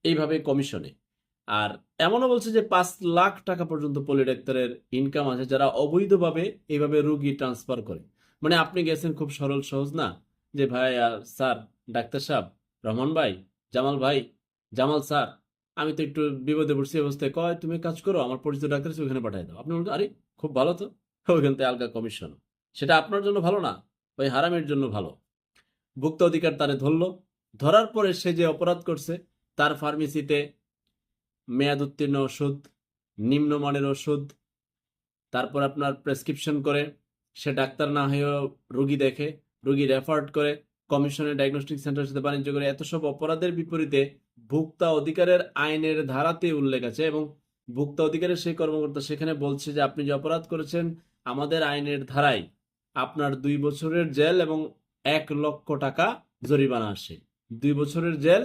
এইভাবে কমিশনে। আর এমনও বলছে যে 5 লাখ টাকা পর্যন্ত পলি ডাক্তারের ইনকাম আছে যারা অবৈধভাবে এইভাবে রুগী ট্রান্সফার করে। মানে আপনি গেছেন খুব সরল সহজ না, যে ভাই স্যার, ডাক্তার সাহেব, রহমান ভাই, জামাল ভাই, জামাল স্যার, আমি তো একটু বিপদে পড়ছি অবস্থায়, কয় তুমি এক কাজ করো, আমার পরিচিত ডাক্তার আছে ওখানে পাঠিয়ে দাও। আপনি বলছেন আরে খুব ভালো তো, ওইখান থেকে আলগা কমিশন। সেটা আপনার জন্য ভালো না, ওই হারামের জন্য ভালো। ভুক্ত অধিকার তারে ধরলো, ধরার পরে সে যে অপরাধ করছে তার ফার্মেসিতে মেয়াদ উত্তীর্ণ ওষুধ, নিম্নমানের ওষুধ, তারপর আপনার প্রেসক্রিপশন করে, সে ডাক্তার না হয়েও রুগী দেখে, রুগী রেফার্ড করে, কমিশনের ডায়াগনস্টিক সেন্টারের সাথে বাণিজ্য করে, এত সব অপরাধের বিপরীতে ভোক্তা অধিকারের আইনের ধারাতে উল্লেখ আছে। এবং ভোক্তা অধিকারের সেই কর্মকর্তা সেখানে বলছে যে আপনি যে অপরাধ করেছেন আমাদের আইনের ধারায় আপনার 2 বছরের জেল এবং 1 লক্ষ টাকা জরিমানা আসে। 2 বছরের জেল